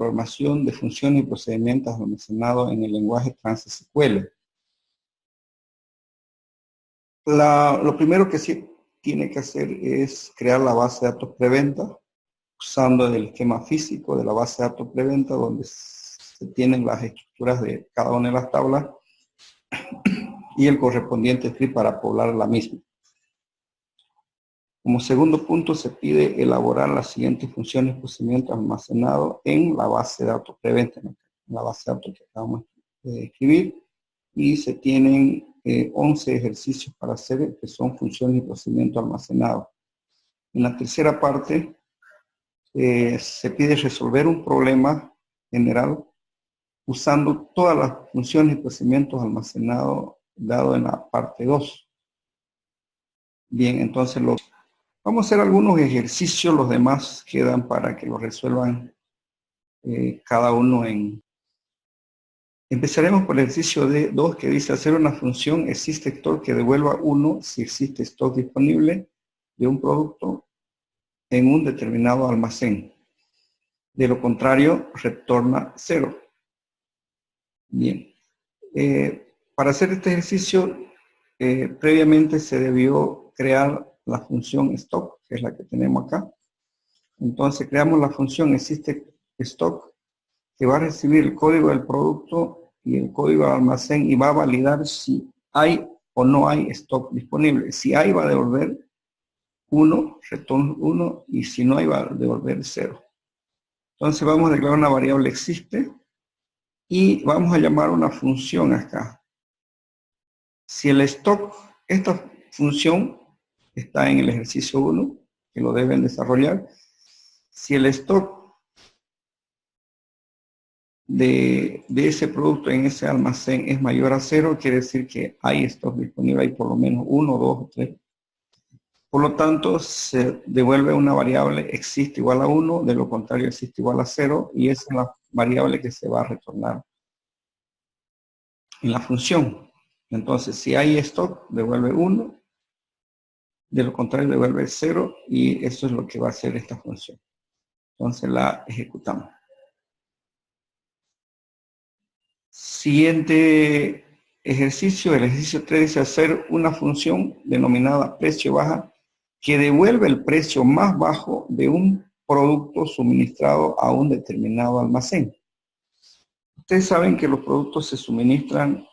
programación de funciones y procedimientos almacenados en el lenguaje Trans-SQL. Lo primero que sí tiene que hacer es crear la base de datos preventa, usando el esquema físico de la base de datos preventa, donde se tienen las estructuras de cada una de las tablas y el correspondiente script para poblar la misma. Como segundo punto, se pide elaborar las siguientes funciones y procedimientos almacenados en la base de datos preventa, en la base de datos que acabamos de escribir, y se tienen 11 ejercicios para hacer, que son funciones y procedimientos almacenados. En la tercera parte, se pide resolver un problema general usando todas las funciones y procedimientos almacenados dado en la parte 2. Bien, entonces vamos a hacer algunos ejercicios, los demás quedan para que lo resuelvan cada uno en... Empezaremos por el ejercicio de 2, que dice hacer una función existe stock que devuelva 1 si existe stock disponible de un producto en un determinado almacén. De lo contrario, retorna 0. Bien. Para hacer este ejercicio, previamente se debió crear la función stock, que es la que tenemos acá. Entonces creamos la función existe stock, que va a recibir el código del producto y el código del almacén y va a validar si hay o no hay stock disponible. Si hay, va a devolver 1, retorno 1, y si no hay, va a devolver 0. Entonces vamos a declarar una variable existe y vamos a llamar una función acá. Si el stock, esta función está en el ejercicio 1, que lo deben desarrollar. Si el stock de ese producto en ese almacén es mayor a 0, quiere decir que hay stock disponible, hay por lo menos 1, 2 o 3. Por lo tanto, se devuelve una variable existe igual a 1, de lo contrario existe igual a 0, y esa es la variable que se va a retornar en la función. Entonces, si hay stock, devuelve 1, de lo contrario devuelve 0, y eso es lo que va a hacer esta función. Entonces la ejecutamos. Siguiente ejercicio, el ejercicio 3 dice hacer una función denominada precio baja que devuelve el precio más bajo de un producto suministrado a un determinado almacén. Ustedes saben que los productos se suministran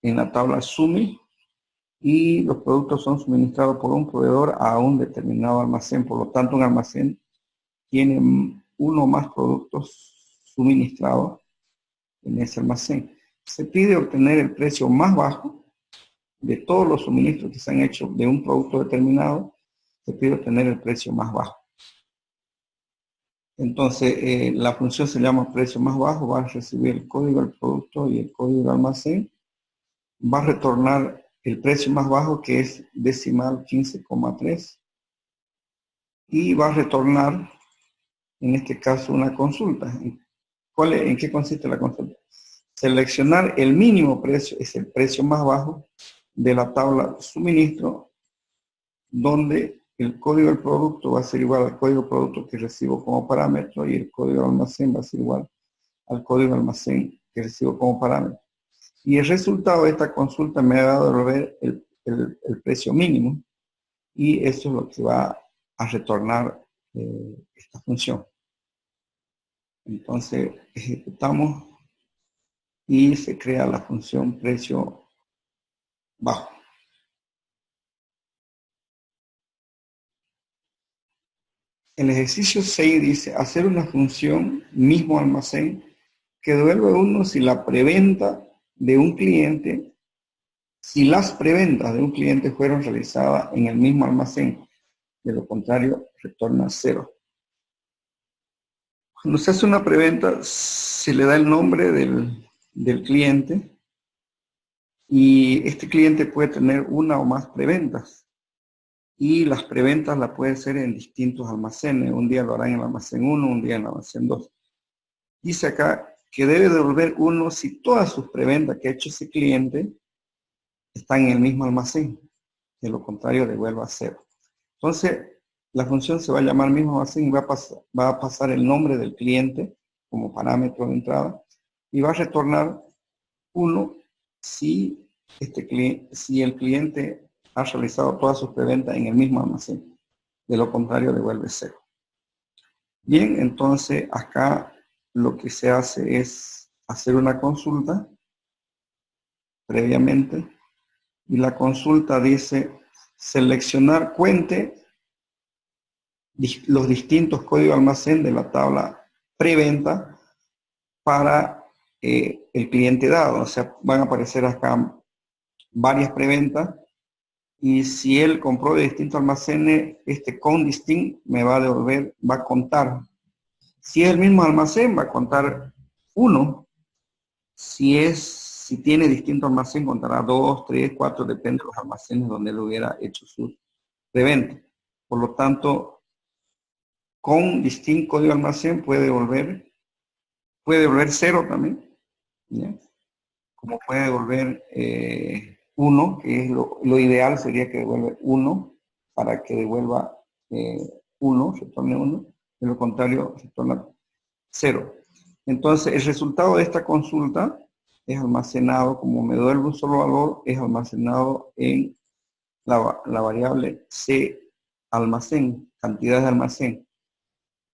en la tabla SUMI y los productos son suministrados por un proveedor a un determinado almacén. Por lo tanto, un almacén tiene uno o más productos suministrados en ese almacén. Se pide obtener el precio más bajo de todos los suministros que se han hecho de un producto determinado. Se pide obtener el precio más bajo. Entonces, la función se llama precio más bajo, va a recibir el código del producto y el código del almacén. Va a retornar el precio más bajo, que es decimal 15,3. Y va a retornar, en este caso, una consulta. ¿En qué consiste la consulta? Seleccionar el mínimo precio, es el precio más bajo de la tabla suministro, donde el código del producto va a ser igual al código del producto que recibo como parámetro y el código del almacén va a ser igual al código del almacén que recibo como parámetro. Y el resultado de esta consulta me ha dado a devolver el precio mínimo, y eso es lo que va a retornar esta función. Entonces ejecutamos y se crea la función precio bajo. El ejercicio 6 dice hacer una función mismo almacén que devuelve 1 si la preventa de un cliente, si las preventas de un cliente fueron realizadas en el mismo almacén. De lo contrario, retorna 0. Cuando se hace una preventa, se le da el nombre del cliente, y este cliente puede tener una o más preventas. Y las preventas las puede hacer en distintos almacenes. Un día lo harán en el almacén 1, un día en el almacén 2. Dice acá que debe devolver 1 si todas sus preventas que ha hecho ese cliente están en el mismo almacén. De lo contrario, devuelva 0. Entonces, la función se va a llamar mismo almacén y va a pasar el nombre del cliente como parámetro de entrada, y va a retornar 1 si, si el cliente ha realizado todas sus preventas en el mismo almacén. De lo contrario, devuelve 0. Bien, entonces acá lo que se hace es hacer una consulta previamente, y la consulta dice seleccionar cuente los distintos códigos de almacén de la tabla preventa para el cliente dado. O sea, van a aparecer acá varias preventas, y si él compró de distintos almacenes, este con distinct me va a devolver, va a contar. Si es el mismo almacén, va a contar 1. Si tiene distinto almacén, contará 2, 3, 4, depende de los almacenes donde él hubiera hecho su preventa. Por lo tanto, con distinto código de almacén puede devolver 0 también, ¿ya? Como puede devolver 1, que es lo ideal sería que devuelva 1, para que devuelva 1, retorne 1, de lo contrario retorna 0. Entonces, el resultado de esta consulta es almacenado, como me devuelve un solo valor, es almacenado en la variable C almacén, cantidad de almacén.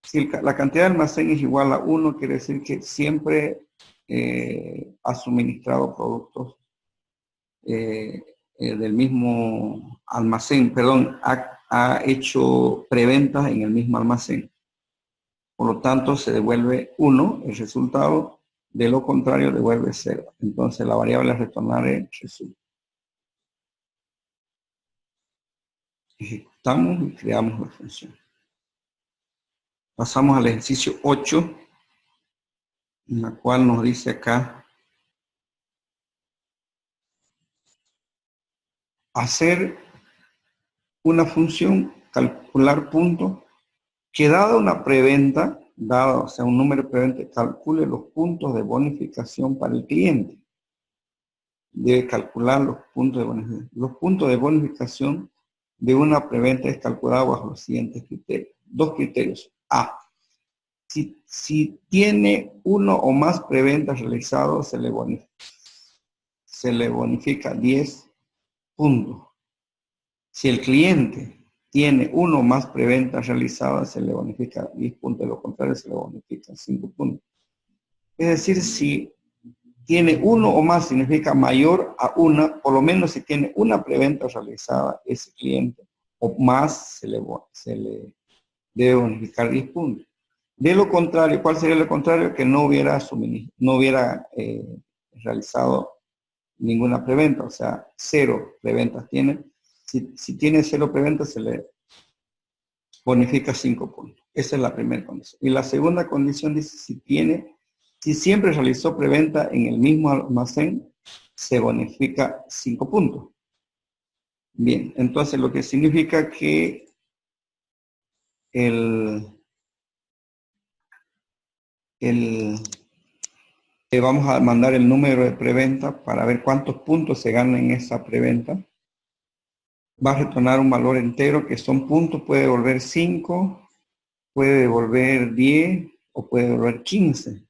Si la cantidad de almacén es igual a 1, quiere decir que siempre ha suministrado productos del mismo almacén, perdón, ha hecho preventas en el mismo almacén. Por lo tanto, se devuelve 1 el resultado, de lo contrario devuelve 0. Entonces la variable a retornar es resultado. Ejecutamos y creamos la función. Pasamos al ejercicio 8, en la cual nos dice acá hacer una función, calcular puntos, que dada una preventa, dado, o sea, un número de preventa, calcule los puntos de bonificación para el cliente. Debe calcular los puntos de bonificación. Los puntos de bonificación de una preventa es calculado bajo los siguientes criterios. 2 criterios. A. Si tiene 1 o más preventas realizadas, se le bonifica 10 puntos. Si el cliente tiene 1 o más preventas realizadas, se le bonifica 10 puntos. De lo contrario, se le bonifica 5 puntos. Es decir, si tiene 1 o más, significa mayor a 1, por lo menos si tiene una preventa realizada ese cliente, o más, se le debe bonificar 10 puntos. De lo contrario, ¿cuál sería lo contrario? Que no hubiera realizado ninguna preventa, o sea, 0 preventas tiene. Si tiene 0 preventas, se le bonifica 5 puntos. Esa es la primera condición. Y la segunda condición dice, si siempre realizó preventa en el mismo almacén, se bonifica 5 puntos. Bien, entonces lo que significa que vamos a mandar el número de preventa para ver cuántos puntos se ganan en esa preventa. Va a retornar un valor entero que son puntos, puede devolver 5, puede devolver 10 o puede devolver 15.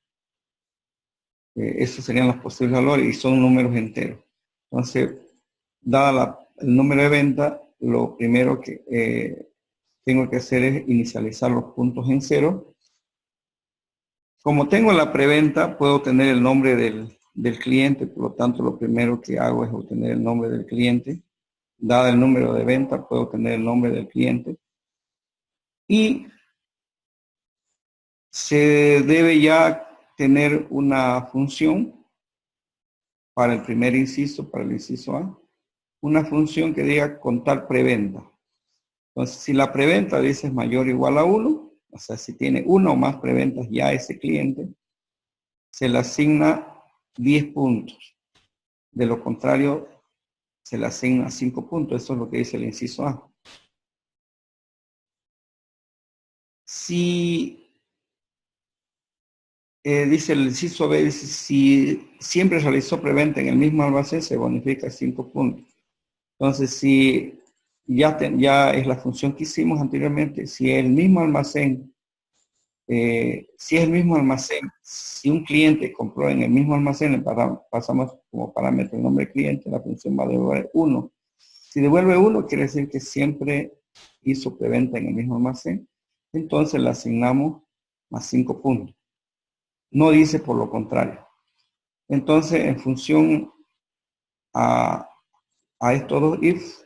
Esos serían los posibles valores y son números enteros. Entonces, dada el número de venta, lo primero que tengo que hacer es inicializar los puntos en 0. Como tengo la preventa, puedo obtener el nombre del cliente, por lo tanto, lo primero que hago es obtener el nombre del cliente. Dada el número de venta, puedo obtener el nombre del cliente. Y se debe ya tener una función para el primer inciso, para el inciso A, una función que diga contar preventa. Entonces, si la preventa dice es mayor o igual a 1, o sea, si tiene 1 o más preventas ya a ese cliente, se le asigna 10 puntos. De lo contrario, se le asigna 5 puntos. Eso es lo que dice el inciso A. Si dice el inciso B, dice, si siempre realizó preventa en el mismo almacén, se bonifica 5 puntos. Entonces, si ya es la función que hicimos anteriormente, si el mismo almacén si es el mismo almacén, si un cliente compró en el mismo almacén, pasamos como parámetro el nombre del cliente, la función va a devolver 1. Si devuelve 1, quiere decir que siempre hizo preventa en el mismo almacén. Entonces le asignamos más 5 puntos. No dice por lo contrario. Entonces, en función a estos dos ifs,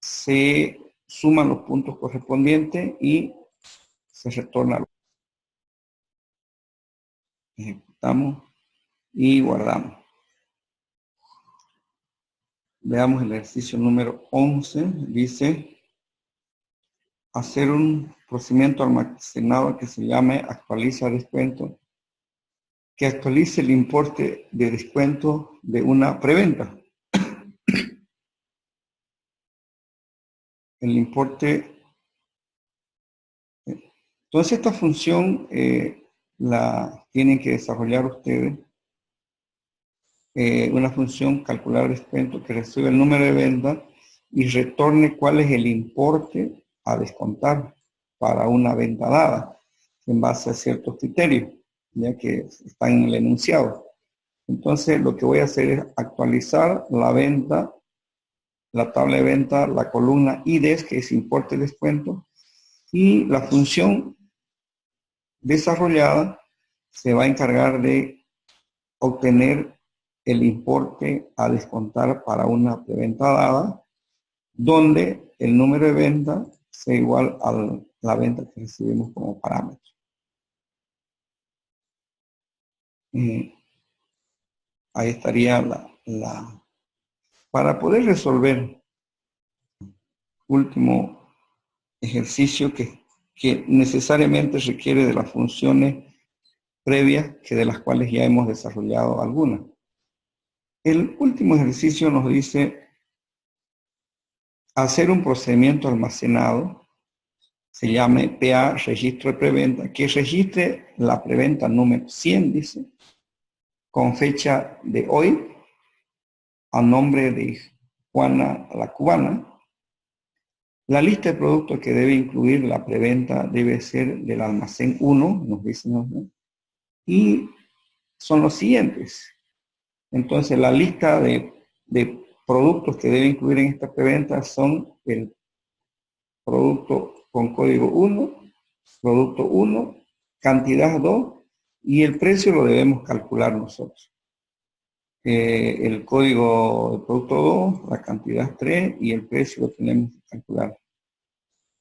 se suman los puntos correspondientes y se retorna. Ejecutamos y guardamos. Veamos el ejercicio número 11. Dice, hacer un procedimiento almacenado que se llame actualiza descuento, que actualice el importe de descuento de una preventa. El importe. Entonces esta función la tienen que desarrollar ustedes. Una función calcular descuento que recibe el número de venta y retorne cuál es el importe a descontar para una venta dada en base a ciertos criterios, ya que están en el enunciado. Entonces lo que voy a hacer es actualizar la venta, la tabla de venta, la columna IDES, que es importe descuento, y la función desarrollada se va a encargar de obtener el importe a descontar para una preventa dada, donde el número de venta sea igual a la venta que recibimos como parámetro. Ahí estaría para poder resolver último ejercicio que necesariamente requiere de las funciones previas que de las cuales ya hemos desarrollado algunas. El último ejercicio nos dice hacer un procedimiento almacenado, se llame PA, registro de preventa, que registre la preventa número 100, dice, con fecha de hoy, a nombre de Juana la Cubana. La lista de productos que debe incluir la preventa debe ser del almacén 1, nos dicen, ¿no? Y son los siguientes. Entonces, la lista de productos que debe incluir en esta preventa son el producto con código 1, producto 1, cantidad 2, y el precio lo debemos calcular nosotros. El código de producto 2, la cantidad 3 y el precio lo tenemos que calcular.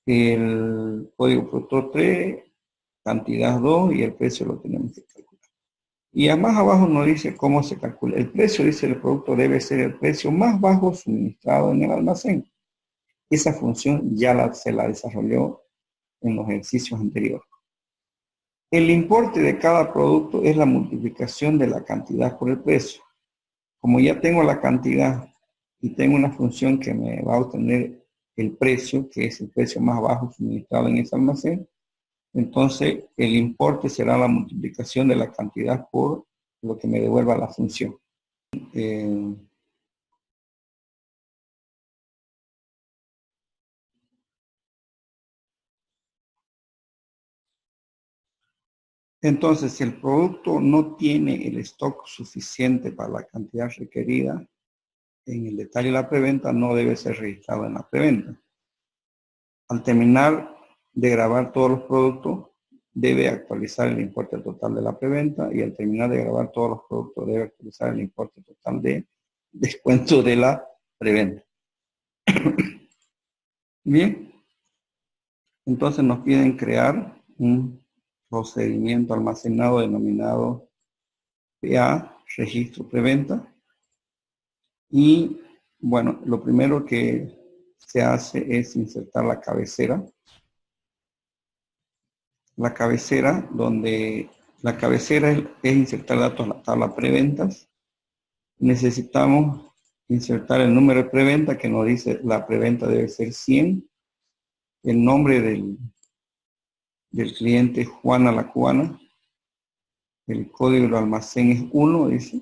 El código producto 3, cantidad 2 y el precio lo tenemos que calcular. Y más abajo nos dice cómo se calcula. El precio, dice el producto, debe ser el precio más bajo suministrado en el almacén. Esa función ya se la desarrolló en los ejercicios anteriores. El importe de cada producto es la multiplicación de la cantidad por el precio. Como ya tengo la cantidad y tengo una función que me va a obtener el precio, que es el precio más bajo suministrado en ese almacén, entonces el importe será la multiplicación de la cantidad por lo que me devuelva la función. Entonces, si el producto no tiene el stock suficiente para la cantidad requerida, en el detalle de la preventa no debe ser registrado en la preventa. Al terminar de grabar todos los productos, debe actualizar el importe total de la preventa y al terminar de grabar todos los productos debe actualizar el importe total de descuento de la preventa. Bien, entonces nos piden crear un procedimiento almacenado denominado PA, registro preventa. Y bueno, lo primero que se hace es insertar la cabecera. La cabecera, donde la cabecera es insertar datos en la tabla preventas. Necesitamos insertar el número de preventa que nos dice la preventa debe ser 100. El nombre del cliente Juana la Cubana. El código del almacén es 1, dice.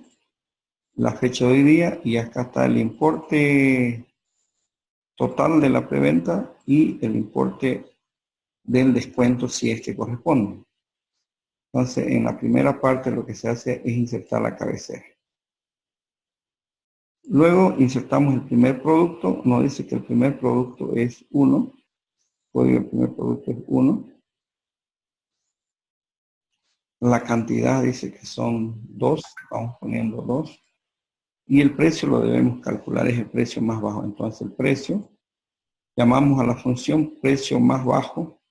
La fecha de hoy día y acá está el importe total de la preventa y el importe del descuento si es que corresponde. Entonces, en la primera parte lo que se hace es insertar la cabecera. Luego insertamos el primer producto. Nos dice que el primer producto es 1. Código del primer producto es 1. La cantidad dice que son 2. Vamos poniendo 2. Y el precio lo debemos calcular, es el precio más bajo. Entonces el precio, llamamos a la función precio más bajo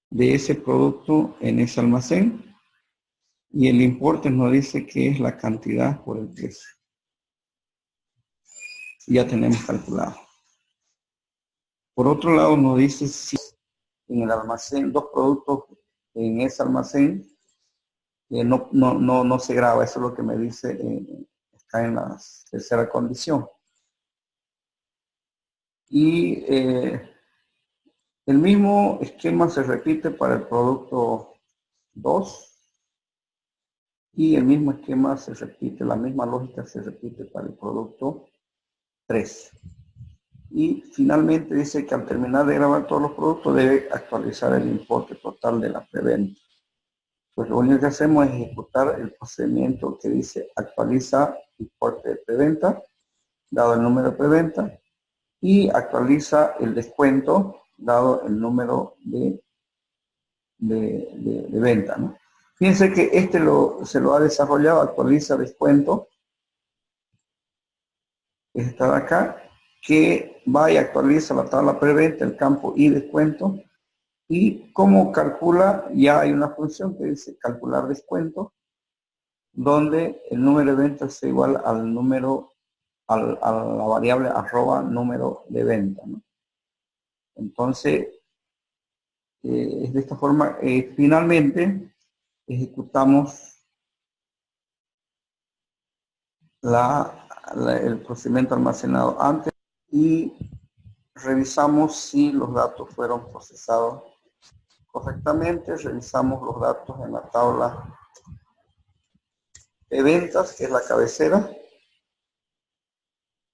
de ese producto en ese almacén. Y el importe nos dice que es la cantidad por el precio. Ya tenemos calculado. Por otro lado nos dice si en el almacén, dos productos en ese almacén, no se graba. Eso es lo que me dice, está en la tercera condición. Y el mismo esquema se repite para el producto 2 y el mismo esquema se repite, la misma lógica se repite para el producto 3. Y finalmente dice que al terminar de grabar todos los productos debe actualizar el importe total de la preventa. Pues lo único que hacemos es ejecutar el procedimiento que dice actualiza importe de preventa, dado el número de preventa, y actualiza el descuento, dado el número de venta, ¿no? Fíjense que se lo ha desarrollado, actualiza descuento, esta de acá, que va y actualiza la tabla preventa, el campo y descuento, y como calcula, ya hay una función que dice calcular descuento, donde el número de ventas es igual al número, a la variable arroba número de venta, ¿no? Entonces, de esta forma, finalmente, ejecutamos el procedimiento almacenado antes y revisamos si los datos fueron procesados correctamente. Revisamos los datos en la tabla de ventas, que es la cabecera,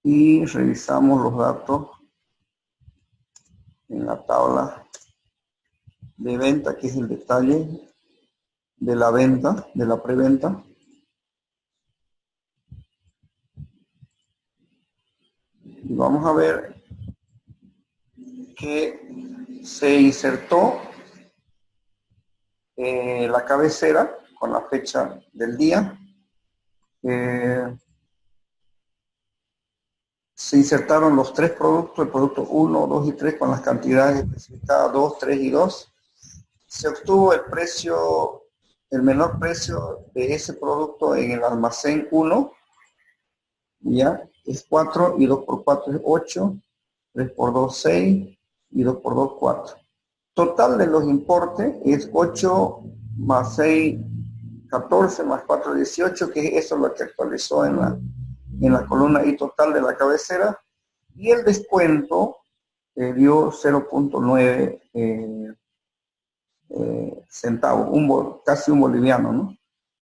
y revisamos los datos en la tabla de venta, que es el detalle de la venta, de la preventa. Y vamos a ver que se insertó la cabecera con la fecha del día. Se insertaron los tres productos, el producto 1, 2 y 3 con las cantidades especificadas 2, 3 y 2. Se obtuvo el precio, el menor precio de ese producto en el almacén 1, ya, es 4 y 2 por 4 es 8, 3 por 2 6 y 2 por 2 4. Total de los importes es 8 más 6, 14 más 4, 18, que eso es lo que actualizó en la columna y total de la cabecera. Y el descuento dio 0.9 centavos, casi un boliviano, ¿no?